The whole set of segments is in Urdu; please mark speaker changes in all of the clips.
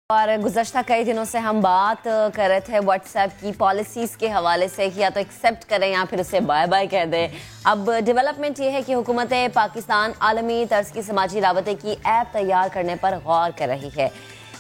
Speaker 1: اور گزشتہ کئی دنوں سے ہم بات کر رہے تھے واٹس ایپ کی پالیسیز کے حوالے سے کہ یا تو ایکسیپٹ کریں یا پھر اسے بائے بائے کہہ دیں. اب ڈیولپمنٹ یہ ہے کہ حکومت پاکستان عالمی طرز کی سماجی رابطے کی ایپ تیار کرنے پر غور کر رہی ہے.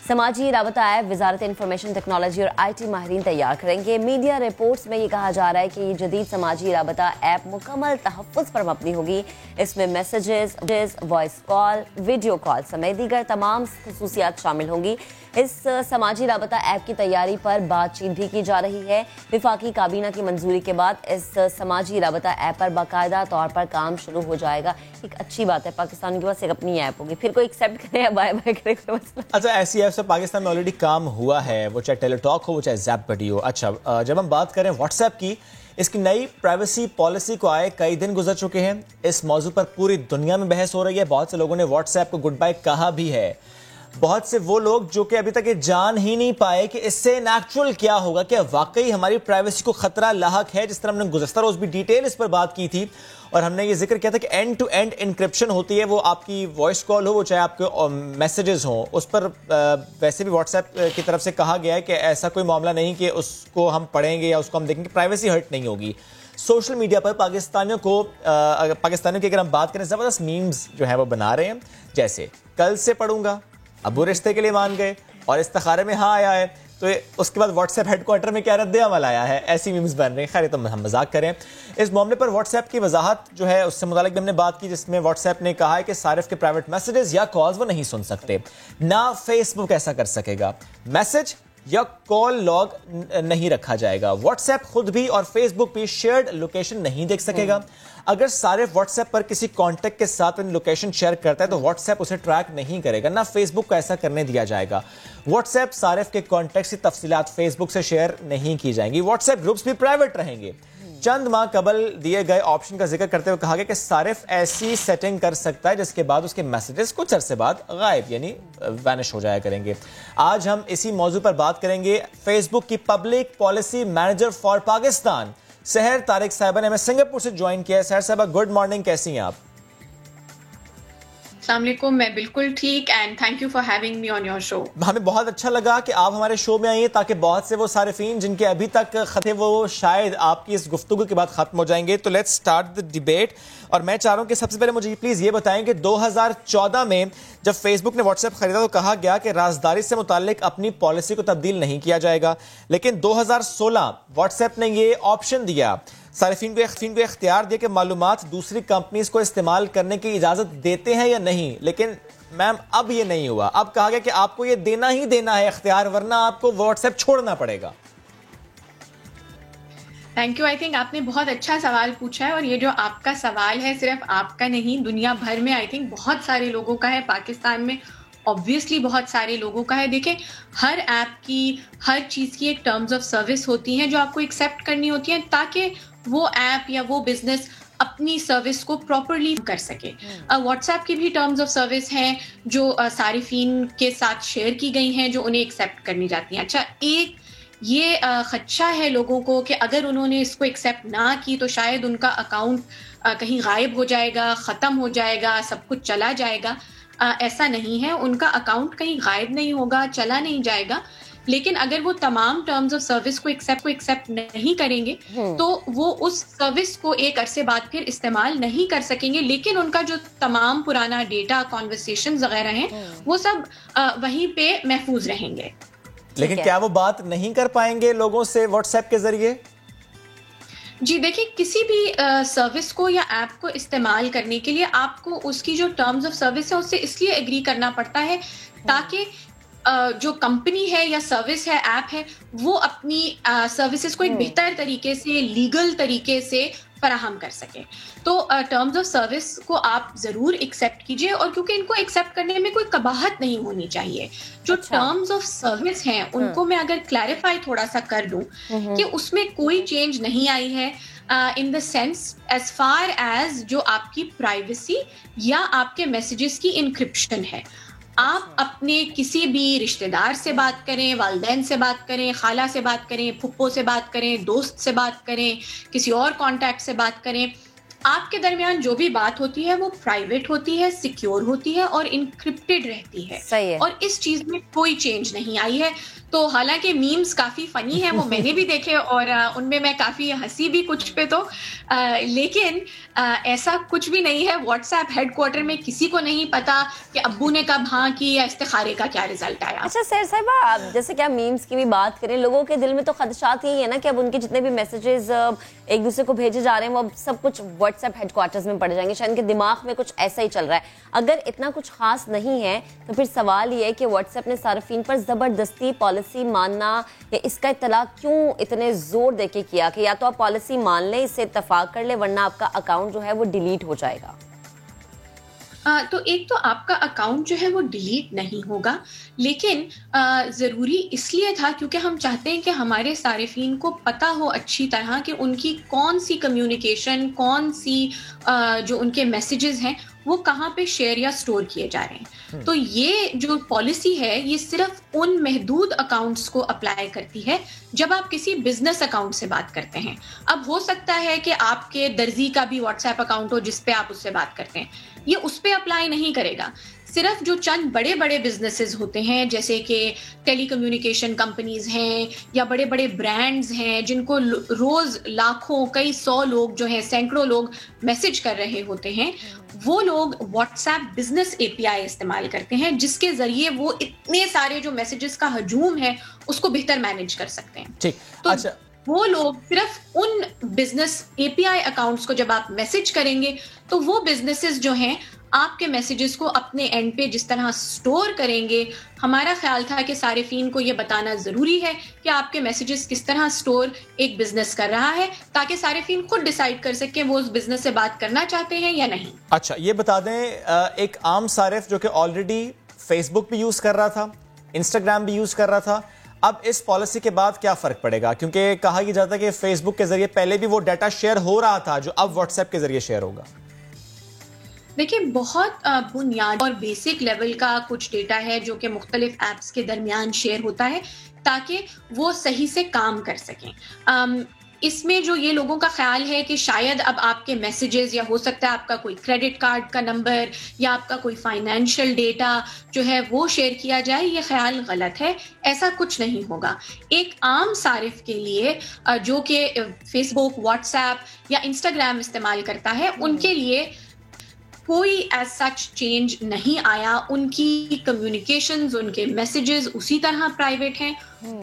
Speaker 1: سماجی رابطہ ایپ وزارت انفارمیشن ٹیکنالوجی اور آئی ٹی ماہرین تیار کریں گے. میڈیا رپورٹس میں یہ کہا جا رہا ہے کہ یہ جدید سماجی رابطہ ایپ مکمل تحفظ پر مبنی ہوگی. اس میں messages, voice call, video call سمیت دیگر تمام خصوصیات شامل ہوں گی. اس سماجی رابطہ ایپ کی تیاری پر بات چیت بھی کی جا رہی ہے. وفاقی کابینہ کی منظوری کے بعد اس سماجی رابطہ ایپ پر باقاعدہ طور پر کام شروع ہو جائے گا. ایک اچھی بات ہے، پاکستان کے پاس ایک اپنی ایپ ہوگی، پھر کوئی ایکسیپٹ کرے یا بائے بائے کرے کوئی مسئلہ.
Speaker 2: اچھا، ایسی ایپ سے پاکستان میں آلریڈی کام ہوا ہے، وہ چاہے ٹیلی ٹاک ہو، وہ چاہے زیپ بڈی ہو. اچھا، جب ہم بات کریں واٹس ایپ کی، اس کی نئی پرائیویسی پالیسی کو آئے کئی دن گزر چکے ہیں. اس موضوع پر پوری دنیا میں بحث ہو رہی ہے. بہت سے لوگوں نے واٹس ایپ کو گڈ بائی کہا بھی ہے. بہت سے وہ لوگ جو کہ ابھی تک یہ جان ہی نہیں پائے کہ اس سے نیکچرل کیا ہوگا، کہ واقعی ہماری پرائیویسی کو خطرہ لاحق ہے. جس طرح ہم نے گزشتہ روز بھی ڈیٹیل اس پر بات کی تھی اور ہم نے یہ ذکر کیا تھا کہ اینڈ ٹو اینڈ انکرپشن ہوتی ہے. وہ آپ کی وائس کال ہو، وہ چاہے آپ کے میسیجز ہوں، اس پر ویسے بھی واٹس ایپ کی طرف سے کہا گیا ہے کہ ایسا کوئی معاملہ نہیں کہ اس کو ہم پڑھیں گے یا اس کو ہم دیکھیں گے، پرائیویسی ہرٹ نہیں ہوگی. سوشل میڈیا پر پاکستانیوں کی اگر ہم بات کریں، زبردست میمز جو ہیں وہ بنا رہے ہیں. جیسے کل سے پڑھوں گا، ابو رشتے کے لیے مان گئے اور استخارے میں ہاں آیا ہے، تو اس کے بعد واٹس ایپ ہیڈ کوارٹر میں کیا رد عمل آیا ہے. ایسی میمز بن رہے ہیں. خیر، تو ہم مذاق کریں. اس معاملے پر واٹس ایپ کی وضاحت جو ہے اس سے متعلق بھی ہم نے بات کی، جس میں واٹس ایپ نے کہا ہے کہ صارف کے پرائیویٹ میسیجز یا کالز وہ نہیں سن سکتے. نہ فیس بک ایسا کر سکے گا. میسج یا کال لاگ نہیں رکھا جائے گا. واٹس ایپ خود بھی اور فیس بک بھی شیئرڈ لوکیشن نہیں دیکھ سکے گا. اگر صارف واٹس ایپ پر کسی کانٹیکٹ کے ساتھ لوکیشن شیئر کرتا ہے تو واٹس ایپ اسے ٹریک نہیں کرے گا. نہ فیس بک کو ایسا کرنے دیا جائے گا. واٹس ایپ صارف کے کانٹیکٹ کی تفصیلات فیس بک سے شیئر نہیں کی جائیں گی. واٹس ایپ گروپس بھی پرائیویٹ رہیں گے. چند ماہ قبل دیے گئے آپشن کا ذکر کرتے ہوئے کہا گیا کہ صارف ایسی سیٹنگ کر سکتا ہے جس کے بعد اس کے میسیجز کچھ عرصے بعد غائب یعنی وینش ہو جایا کریں گے. آج ہم اسی موضوع پر بات کریں گے. فیس بک کی public policy manager for Pakistan Sehar Tariq صاحبہ نے ہمیں سنگاپور سے جوائن کیا ہے. سحر صاحبہ، گڈ مارننگ، کیسی ہیں آپ؟
Speaker 3: السلام علیکم، میں بالکل ٹھیک، and thank you for having me on your show.
Speaker 2: ہمیں بہت اچھا لگا کہ آپ ہمارے شو میں آئیے تاکہ بہت سے وہ صارفین جن کے ابھی تک خط تھے وہ شاید آپ کی اس گفتگو کے بعد ختم ہو جائیں گے. تو لیٹس سٹارٹ دی ڈیبیٹ. اور میں چاہ رہا ہوں کہ سب سے پہلے مجھے پلیز یہ بتائیں کہ 2014 میں جب فیس بک نے واٹس ایپ خریدا تو کہا گیا کہ رازداری سے متعلق اپنی پالیسی کو تبدیل نہیں کیا جائے گا، لیکن 2016 واٹس ایپ نے یہ آپشن دیا، صارفین کو اختیار دیا کہ معلومات دوسری کمپنیز کو استعمال کرنے کی اجازت دیتے ہیں یا نہیں. لیکن میم اب یہ نہیں ہوا. اب کہا گیا کہ آپ کو یہ دینا ہی دینا ہے اختیار، ورنہ آپ کو واٹس ایپ چھوڑنا پڑے گا.
Speaker 3: Thank you. آئی تھنک آپ نے بہت اچھا سوال پوچھا ہے، اور یہ جو آپ کا سوال ہے صرف آپ کا نہیں، دنیا بھر میں آئی تھنک بہت سارے لوگوں کا ہے. پاکستان میں obviously بہت سارے لوگوں کا ہے. دیکھیں، ہر ایپ کی، ہر چیز کی ایک ٹرمز آف سروس ہوتی ہیں جو آپ کو ایکسیپٹ کرنی ہوتی ہیں تاکہ وہ ایپ یا وہ بزنس اپنی سروس کو پراپرلی کر سکے. واٹس ایپ کی بھی ٹرمز آف سروس ہیں جو صارفین کے ساتھ شیئر کی گئی ہیں جو انہیں ایکسیپٹ کرنی جاتی ہیں. اچھا، ایک یہ خدشہ ہے لوگوں کو کہ اگر انہوں نے اس کو ایکسیپٹ نہ کی تو شاید ان کا اکاؤنٹ کہیں غائب ہو جائے گا، ختم ہو جائے گا، سب کچھ چلا جائے گا. ایسا نہیں ہے. ان کا اکاؤنٹ کہیں غائب نہیں ہوگا، چلا نہیں جائے گا. لیکن اگر وہ تمام ٹرمز آف سروس کو ایکسیپٹ نہیں کریں گے تو وہ اس سروس کو ایک عرصے بعد پھر استعمال نہیں کر سکیں گے. لیکن ان کا جو تمام پرانا ڈیٹا، کانورسیشنز وغیرہ ہیں وہ سب وہیں پہ محفوظ رہیں گے.
Speaker 2: لیکن کیا وہ بات نہیں کر پائیں گے لوگوں سے واٹس ایپ کے ذریعے؟
Speaker 3: جی دیکھیں، کسی بھی سروس کو یا ایپ کو استعمال کرنے کے لیے آپ کو اس کی جو ٹرمز آف سروس ہے اس سے اس لیے ایگری کرنا پڑتا ہے تاکہ جو کمپنی ہے یا سروس ہے، ایپ ہے، وہ اپنی سروسز کو ایک بہتر طریقے سے، لیگل طریقے سے فراہم کر سکے. تو ٹرمز آف سروس کو آپ ضرور ایکسیپٹ کیجئے، اور کیونکہ ان کو ایکسیپٹ کرنے میں کوئی قباحت نہیں ہونی چاہیے. جو ٹرمز آف سروس ہیں ان کو میں اگر کلیریفائی تھوڑا سا کر دوں کہ اس میں کوئی چینج نہیں آئی ہے in the sense as far as جو آپ کی پرائیویسی یا آپ کے میسیجز کی انکرپشن ہے. آپ اپنے کسی بھی رشتہ دار سے بات کریں، والدین سے بات کریں، خالہ سے بات کریں، پھپھو سے بات کریں، دوست سے بات کریں، کسی اور کانٹیکٹ سے بات کریں، آپ کے درمیان جو بھی بات ہوتی ہے وہ پرائیویٹ ہوتی ہے, سیکیور ہوتی ہے اور انکرپٹڈ رہتی ہے.
Speaker 1: صحیح ہے.
Speaker 3: اور اس چیز میں کوئی چینج نہیں آئی ہے. تو حالانکہ میمز کافی فنی ہیں, وہ میں نے بھی دیکھے اور ان میں کافی ہنسی بھی کچھ پہ تو, لیکن ایسا کچھ بھی نہیں ہے. واٹس ایپ ہیڈ کوارٹر میں کسی کو نہیں پتا کہ ابو نے کب ہاں کی یا استخارے کا کیا رزلٹ آیا.
Speaker 1: اچھا سیر صاحبہ, جیسے کہ آپ میمز کی بھی بات کریں, لوگوں کے دل میں تو خدشات یہی ہے نا کہ اب ان کے جتنے بھی میسیجز ایک دوسرے کو بھیجے جا رہے ہیں وہ اب سب کچھ واٹس ایپ ہیڈ کوارٹرز میں پڑ جائیں گے. شاید ان کے دماغ میں کچھ ایسا ہی چل رہا ہے. اگر اتنا کچھ خاص نہیں ہے تو پھر سوال یہ ہے کہ واٹس ایپ نے صارفین پر زبردستی پالیسی ماننا یا اس کا اطلاع کیوں اتنے زور دے کے کیا کہ یا تو آپ پالیسی مان لیں, اس سے اتفاق کر لیں, ورنہ آپ کا اکاؤنٹ جو ہے وہ ڈیلیٹ ہو جائے گا.
Speaker 3: تو ایک تو آپ کا اکاؤنٹ جو ہے وہ ڈیلیٹ نہیں ہوگا, لیکن ضروری اس لیے تھا کیونکہ ہم چاہتے ہیں کہ ہمارے صارفین کو پتا ہو اچھی طرح کہ ان کی کون سی کمیونیکیشن, کون سی جو ان کے میسیجز ہیں وہ کہاں پہ شیئر یا سٹور کیے جا رہے ہیں. تو یہ جو پالیسی ہے یہ صرف ان محدود اکاؤنٹس کو اپلائی کرتی ہے جب آپ کسی بزنس اکاؤنٹ سے بات کرتے ہیں. اب ہو سکتا ہے کہ آپ کے درزی کا بھی واٹس ایپ اکاؤنٹ ہو جس پہ آپ اس سے بات کرتے ہیں, یہ اس پہ اپلائی نہیں کرے گا. صرف جو چند بڑے بڑے بزنسز ہوتے ہیں جیسے کہ ٹیلی کمیونیکیشن کمپنیز ہیں یا بڑے بڑے برانڈز ہیں جن کو روز لاکھوں, کئی سو لوگ جو ہیں, سینکڑوں لوگ میسج کر رہے ہوتے ہیں, وہ لوگ واٹس ایپ بزنس اے پی آئی استعمال کرتے ہیں جس کے ذریعے وہ اتنے سارے جو میسیجز کا ہجوم ہے اس کو بہتر مینیج کر سکتے ہیں.
Speaker 2: ٹھیک,
Speaker 3: تو
Speaker 2: اچھا
Speaker 3: وہ لوگ صرف ان بزنس اے پی آئی اکاؤنٹس کو جب آپ میسج کریں گے تو وہ بزنسز جو ہیں آپ کے میسیجز کو اپنے اینڈ پہ جس طرح سٹور کریں گے. ہمارا خیال تھا کہ صارفین کو یہ بتانا ضروری ہے کہ آپ کے میسیجز کس طرح سٹور ایک بزنس کر رہا ہے تاکہ صارفین خود ڈیسائیڈ کر سکیں وہ اس بزنس سے بات کرنا چاہتے ہیں یا نہیں.
Speaker 2: اچھا یہ بتا دیں, ایک عام صارف جو کہ آلریڈی فیس بک بھی یوز کر رہا تھا, انسٹاگرام بھی یوز کر رہا تھا, اب اس پالیسی کے بعد کیا فرق پڑے گا؟ کیونکہ کہا یہ جاتا ہے کہ فیس بک کے ذریعے پہلے بھی وہ ڈیٹا شیئر ہو رہا تھا جو اب واٹس ایپ کے ذریعے شیئر ہوگا.
Speaker 3: دیکھیں بہت بنیادی اور بیسک لیول کا کچھ ڈیٹا ہے جو کہ مختلف ایپس کے درمیان شیئر ہوتا ہے تاکہ وہ صحیح سے کام کر سکیں. اس میں جو یہ لوگوں کا خیال ہے کہ شاید اب آپ کے میسیجز یا ہو سکتا ہے آپ کا کوئی کریڈٹ کارڈ کا نمبر یا آپ کا کوئی فائنینشیل ڈیٹا جو ہے وہ شیئر کیا جائے, یہ خیال غلط ہے. ایسا کچھ نہیں ہوگا. ایک عام صارف کے لیے جو کہ فیس بک, واٹس ایپ یا انسٹاگرام استعمال کرتا ہے, ان کے لیے کوئی ایز سچ چینج نہیں آیا. ان کی کمیونیکیشنز, ان کے میسیجز اسی طرح پرائیویٹ ہیں,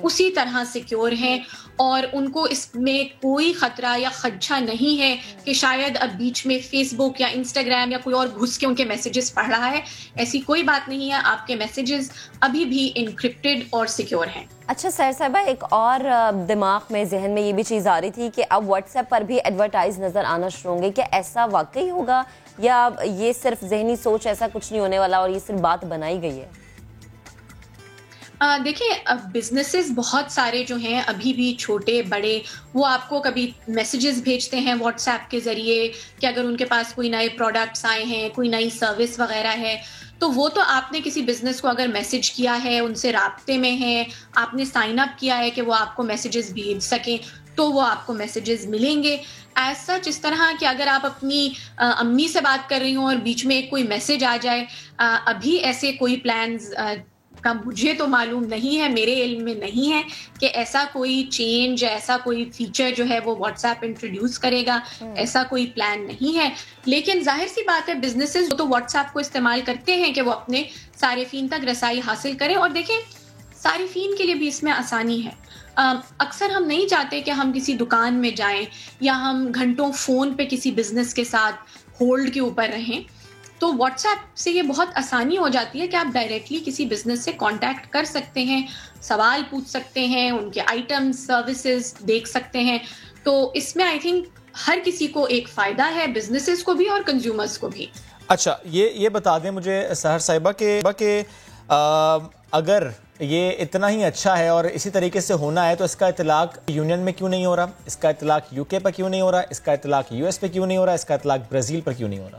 Speaker 3: اسی طرح سیکیور ہیں اور ان کو اس میں کوئی خطرہ یا خدشہ نہیں ہے کہ شاید اب بیچ میں فیس بک یا انسٹاگرام یا کوئی اور گھس کے ان کے میسیجز پڑھ رہا ہے. ایسی کوئی بات نہیں ہے. آپ کے میسیجز ابھی بھی انکرپٹڈ اور سیکیور ہیں.
Speaker 1: اچھا سیر صاحبہ, ایک اور دماغ میں, ذہن میں یہ بھی چیز آ رہی تھی کہ اب واٹس ایپ پر بھی ایڈورٹائز نظر آنا شروع ہوں گے. کیا ایسا واقعی ہوگا یا یہ صرف ذہنی سوچ, ایسا کچھ نہیں ہونے والا اور یہ صرف بات بنائی گئی ہے؟
Speaker 3: دیکھیں بزنسز بہت سارے جو ہیں ابھی بھی چھوٹے بڑے, وہ آپ کو کبھی میسیجز بھیجتے ہیں واٹس ایپ کے ذریعے کہ اگر ان کے پاس کوئی نئے پروڈکٹس آئے ہیں, کوئی نئی سروس وغیرہ ہے, تو وہ تو آپ نے کسی بزنس کو اگر میسج کیا ہے, ان سے رابطے میں ہیں, آپ نے سائن اپ کیا ہے کہ وہ آپ کو میسیجز بھیج سکیں, تو وہ آپ کو میسیجز ملیں گے. ایسا جس طرح کہ اگر آپ اپنی امی سے بات کر رہی ہوں اور بیچ میں کوئی میسج آ جائے, ابھی ایسے کوئی پلانز کا مجھے تو معلوم نہیں ہے, میرے علم میں نہیں ہے کہ ایسا کوئی چینج, ایسا کوئی فیچر جو ہے وہ واٹس ایپ انٹروڈیوس کرے گا. ایسا کوئی پلان نہیں ہے. لیکن ظاہر سی بات ہے بزنسز تو واٹس ایپ کو استعمال کرتے ہیں کہ وہ اپنے صارفین تک رسائی حاصل کریں. اور دیکھیں صارفین کے لیے بھی اس میں آسانی ہے. اکثر ہم نہیں چاہتے کہ ہم کسی دکان میں جائیں یا ہم گھنٹوں فون پہ کسی بزنس کے ساتھ ہولڈ کے اوپر رہیں. تو واٹس ایپ سے یہ بہت آسانی ہو جاتی ہے کہ آپ ڈائریکٹلی کسی بزنس سے کانٹیکٹ کر سکتے ہیں, سوال پوچھ سکتے ہیں, ان کے آئٹمز, سروسز دیکھ سکتے ہیں. تو اس میں آئی تھنک ہر کسی کو ایک فائدہ ہے, بزنسز کو بھی اور کنزیومرز کو بھی.
Speaker 2: اچھا یہ بتا دیں مجھے سحر صاحبہ کہ اگر یہ اتنا ہی اچھا ہے اور اسی طریقے سے ہونا ہے تو اس کا اطلاق یونین میں کیوں نہیں ہو رہا, اس کا اطلاق یو کے پر کیوں نہیں ہو رہا, اس کا اطلاق یو ایس پہ کیوں نہیں ہو رہا, اس کا اطلاق برازیل پر کیوں نہیں ہو رہا؟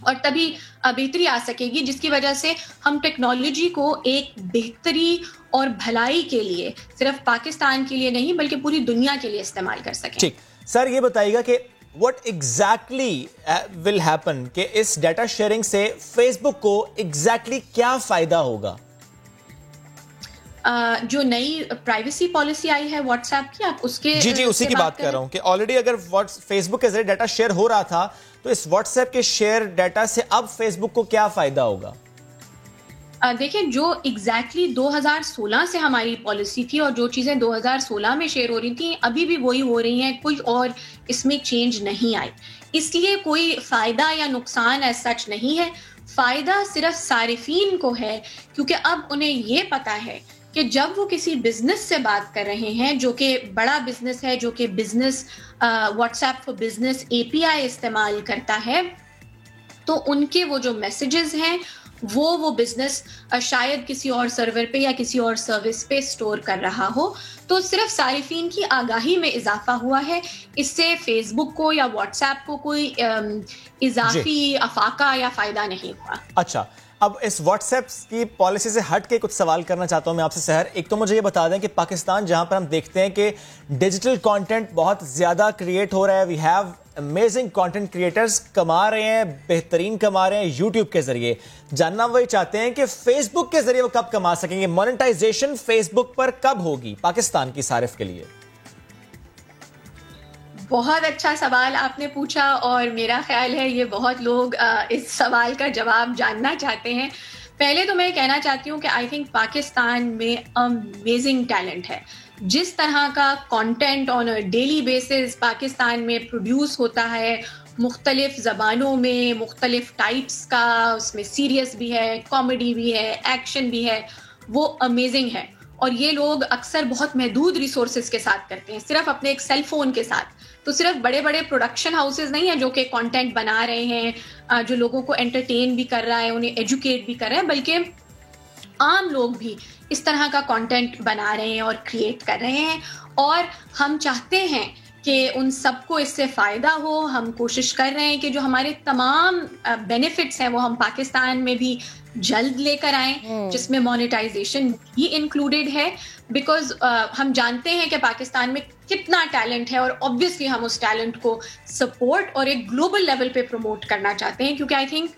Speaker 3: اور تبھی بہتری آ سکے گی، جس کی وجہ سے ہم ٹیکنالوجی کو ایک بہتری اور بھلائی کے لیے صرف پاکستان کے لیے نہیں بلکہ پوری دنیا کے لیے استعمال کر سکیں.
Speaker 2: ٹھیک سر، یہ بتائیے گا کہ what exactly will happen کہ اس ڈیٹا شیئرنگ سے فیس بک کو exactly کیا فائدہ ہوگا؟
Speaker 3: جو نئی پرائیویسی پالیسی آئی ہے واٹس ایپ کی، آپ اس کے
Speaker 2: جی اسی کی بات کر رہا ہوں کہ آلریڈی اگر فیس بک کے ذریعے ڈیٹا شیئر ہو رہا تھا تو اس واٹس ایپ کے شیئر ڈیٹا سے اب فیس بک کو کیا فائدہ ہوگا؟
Speaker 3: دیکھیں، جو ایگزیکٹلی 2016 سے ہماری پالیسی تھی اور جو چیزیں 2016 میں شیئر ہو رہی تھیں ابھی بھی وہی ہو رہی ہیں، کوئی اور اس میں چینج نہیں آئی. اس لیے کوئی فائدہ یا نقصان ایز سچ نہیں ہے. فائدہ صرف صارفین کو ہے، کیونکہ اب انہیں یہ پتا ہے کہ جب وہ کسی بزنس سے بات کر رہے ہیں جو کہ بڑا بزنس ہے، جو کہ business what's app for business API استعمال کرتا ہے، تو ان کے وہ جو میسیجز ہیں وہ بزنس شاید کسی اور سرور پہ یا کسی اور سروس پہ اسٹور کر رہا ہو. تو صرف صارفین کی آگاہی میں اضافہ ہوا ہے. اس سے فیس بک کو یا واٹس ایپ کو کوئی اضافی افاقہ یا فائدہ نہیں ہوا.
Speaker 2: اچھا، اب اس واٹس ایپ کی پالیسی سے ہٹ کے کچھ سوال کرنا چاہتا ہوں میں آپ سے سحر. ایک تو مجھے یہ بتا دیں کہ پاکستان جہاں پر ہم دیکھتے ہیں کہ ڈیجیٹل کانٹینٹ بہت زیادہ کریٹ ہو رہا ہے، we have amazing content creators کما رہے ہیں، بہترین کما رہے ہیں یوٹیوب کے ذریعے. جاننا وہی چاہتے ہیں کہ فیس بک کے ذریعے وہ کب کما سکیں گے، مونیٹائزیشن فیس بک پر کب ہوگی پاکستان کی صارف کے لیے؟
Speaker 3: بہت اچھا سوال آپ نے پوچھا، اور میرا خیال ہے یہ بہت لوگ اس سوال کا جواب جاننا چاہتے ہیں. پہلے تو میں کہنا چاہتی ہوں کہ آئی تھنک پاکستان میں امیزنگ ٹیلنٹ ہے. جس طرح کا content on a daily basis Pakistan میں پروڈیوس ہوتا ہے، مختلف زبانوں میں، مختلف ٹائپس کا، اس میں سیریس بھی ہے، کامیڈی بھی ہے، ایکشن بھی ہے، وہ امیزنگ ہے. اور یہ لوگ اکثر بہت محدود ریسورسز کے ساتھ کرتے ہیں، صرف اپنے ایک سیل فون کے ساتھ. تو صرف بڑے بڑے پروڈکشن ہاؤسز نہیں ہیں جو کہ کانٹینٹ بنا رہے ہیں، جو لوگوں کو انٹرٹین بھی کر رہا ہے، انہیں ایجوکیٹ بھی کر رہے ہیں، بلکہ عام لوگ بھی اس طرح کا کانٹینٹ بنا رہے ہیں اور کریٹ کر رہے ہیں. اور ہم چاہتے ہیں کہ ان سب کو اس سے فائدہ ہو. ہم کوشش کر رہے ہیں کہ جو ہمارے تمام بینیفٹس ہیں وہ ہم پاکستان میں بھی جلد لے کر آئیں، جس میں مونیٹائزیشن بھی انکلوڈیڈ ہے. بیکاز ہم جانتے ہیں کہ پاکستان میں کتنا ٹیلنٹ ہے، اور obviously ہم اس ٹیلنٹ کو سپورٹ اور ایک گلوبل لیول پہ پروموٹ کرنا چاہتے ہیں، کیونکہ آئی تھنک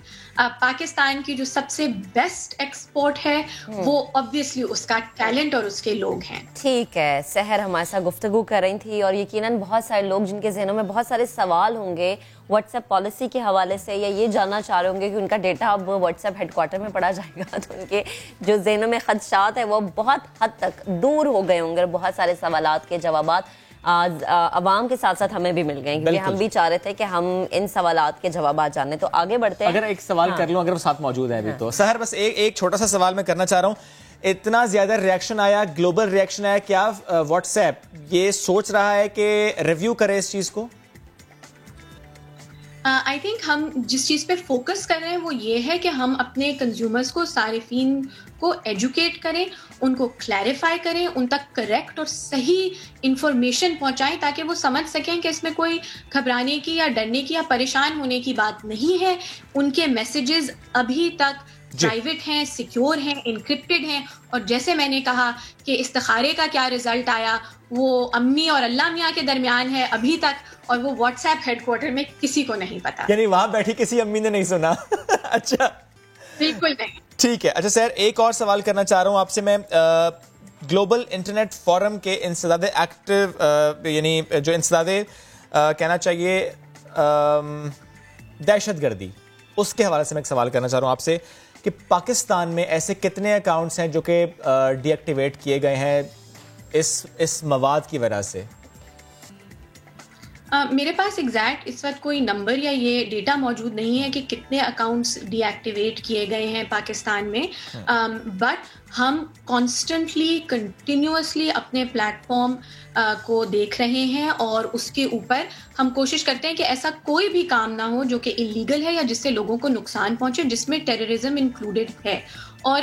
Speaker 3: پاکستان کی جو سب سے بیسٹ ایکسپورٹ ہے وہ obviously اس کا ٹیلنٹ اور اس کے لوگ ہیں.
Speaker 1: ٹھیک ہے، سحر ہمارے ساتھ گفتگو کر رہی تھی، اور یقیناً بہت سارے لوگ جن کے ذہنوں میں بہت سارے سوال ہوں گے واٹس ایپ پالیسی کے حوالے سے، یا یہ جاننا چاہ رہے ہوں گے کہ ان کا ڈیٹا اب واٹس ایپ ہیڈ کوارٹر میں پڑا جائے گا، تو ان کے جو ذہنوں میں خدشات ہیں وہ بہت حد تک دور ہو گئے ہوں گے. بہت سارے سوالات کے جوابات عوام کے ساتھ ساتھ ہمیں بھی مل گئے، کیونکہ ہم بھی چاہ رہے تھے کہ ہم ان سوالات کے جوابات جانیں. تو آگے بڑھتے ہیں.
Speaker 2: اگر ایک سوال کر لوں، اگر وہ ساتھ موجود ہیں ابھی تو سحر، بس ایک چھوٹا سا سوال میں کرنا چاہ رہا ہوں. اتنا زیادہ ریاکشن آیا، گلوبل ریاکشن آیا، کیا واٹس ایپ یہ سوچ رہا ہے کہ ریویو کرے اس چیز کو؟
Speaker 3: آئی تھنک ہم جس چیز پہ فوکس کر رہے ہیں وہ یہ ہے کہ ہم اپنے کنزیومرز کو، صارفین کو ایجوکیٹ کریں، ان کو کلیریفائی کریں، ان تک کریکٹ اور صحیح انفارمیشن پہنچائیں تاکہ وہ سمجھ سکیں کہ اس میں کوئی گھبرانے کی یا ڈرنے کی یا پریشان ہونے کی بات نہیں ہے. ان کے میسیجز ابھی تک پرائیویٹ ہیں، سیکیور ہیں، انکرپٹڈ ہیں، اور جیسے میں نے کہا کہ استخارے کا کیا رزلٹ آیا وہ امی اور اللہ میاں کے درمیان ہے ابھی تک، اور وہ واٹس ایپ ہیڈ کوارٹر میں کسی کو نہیں پتا.
Speaker 2: یعنی وہاں بیٹھی کسی امی نے نہیں سنا؟ اچھا،
Speaker 3: بالکل نہیں.
Speaker 2: ٹھیک ہے. اچھا سر، ایک اور سوال کرنا چاہ رہا ہوں آپ سے میں. گلوبل انٹرنیٹ فورم کے انسداد ایکٹیو، یعنی جو انسداد کہنا چاہیے دہشت گردی، اس کے حوالے سے میں ایک سوال کرنا چاہ رہا ہوں آپ سے کہ پاکستان میں ایسے کتنے اکاؤنٹس ہیں جو کہ ڈی ایکٹیویٹ کیے گئے ہیں اس مواد کی وجہ سے؟
Speaker 3: میرے پاس ایگزیکٹ اس وقت کوئی نمبر یا یہ ڈیٹا موجود نہیں ہے کہ کتنے اکاؤنٹس ڈی ایکٹیویٹ کیے گئے ہیں پاکستان میں، بٹ ہم کانسٹنٹلی کنٹینیوسلی اپنے پلیٹ فارم کو دیکھ رہے ہیں، اور اس کے اوپر ہم کوشش کرتے ہیں کہ ایسا کوئی بھی کام نہ ہو جو کہ انلیگل ہے یا جس سے لوگوں کو نقصان پہنچے، جس میں ٹیررزم انکلوڈیڈ ہے. اور